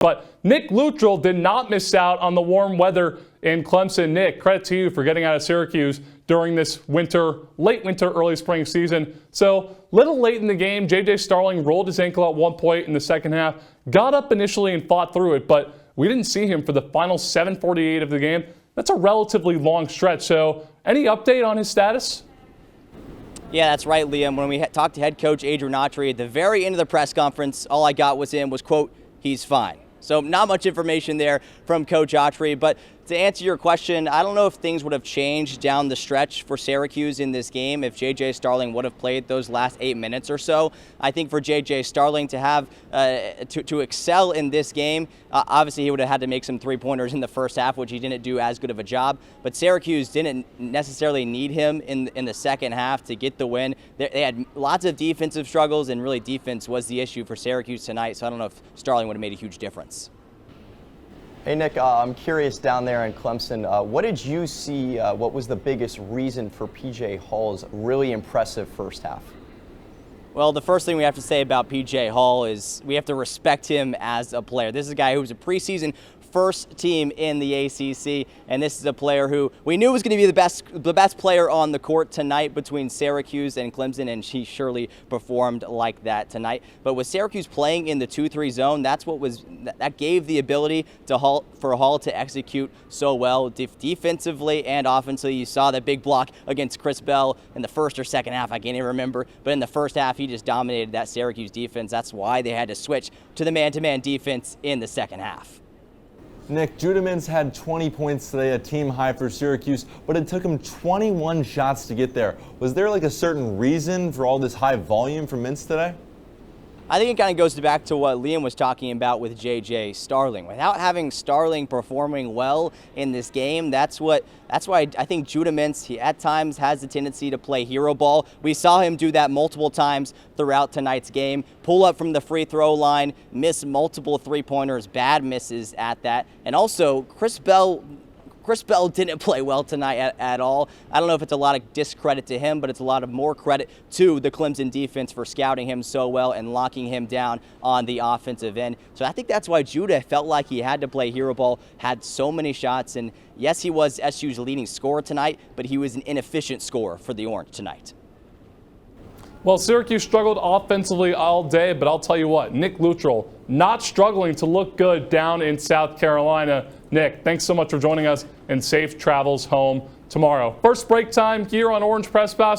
But Nick Luttrell did not miss out on the warm weather in Clemson. Nick, credit to you for getting out of Syracuse during this late winter, early spring season. So, little late in the game, J.J. Starling rolled his ankle at one point in the second half, got up initially and fought through it, but we didn't see him for the final 7:48 of the game. That's a relatively long stretch. So, any update on his status? Yeah, that's right, Liam. When we talked to head coach Adrian Autry at the very end of the press conference, all I got was, quote, "He's fine." So not much information there from Coach Autry, but to answer your question, I don't know if things would have changed down the stretch for Syracuse in this game if J.J. Starling would have played those last 8 minutes or so. I think for J.J. Starling to have to excel in this game, obviously he would have had to make some three-pointers in the first half, which he didn't do as good of a job. But Syracuse didn't necessarily need him in the second half to get the win. They had lots of defensive struggles, and really defense was the issue for Syracuse tonight. So I don't know if Starling would have made a huge difference. Hey, Nick, I'm curious down there in Clemson, what did you see, what was the biggest reason for P.J. Hall's really impressive first half? Well, the first thing we have to say about P.J. Hall is we have to respect him as a player. This is a guy who was a preseason first team in the ACC, and this is a player who we knew was going to be the best player on the court tonight between Syracuse and Clemson, and he surely performed like that tonight. But with Syracuse playing in the 2-3 zone, that gave the ability for Hall to execute so well defensively and offensively. You saw that big block against Chris Bell in the first or second half, I can't even remember, but in the first half he just dominated that Syracuse defense. That's why they had to switch to the man-to-man defense in the second half. Nick, Judamins had 20 points today, a team high for Syracuse, but it took him 21 shots to get there. Was there like a certain reason for all this high volume from Mintz today? I think it kind of goes back to what Liam was talking about with J.J. Starling. Without having Starling performing well in this game, that's why I think Judah Mintz, he at times has the tendency to play hero ball. We saw him do that multiple times throughout tonight's game. Pull up from the free throw line, miss multiple three-pointers, bad misses at that. And also, Chris Bell didn't play well tonight at all. I don't know if it's a lot of discredit to him, but it's a lot of more credit to the Clemson defense for scouting him so well and locking him down on the offensive end. So I think that's why Judah felt like he had to play hero ball, had so many shots, and yes, he was SU's leading scorer tonight, but he was an inefficient scorer for the Orange tonight. Well, Syracuse struggled offensively all day, but I'll tell you what, Nick Luttrell not struggling to look good down in South Carolina. Nick, thanks so much for joining us, and safe travels home tomorrow. First break time here on Orange Press Pass.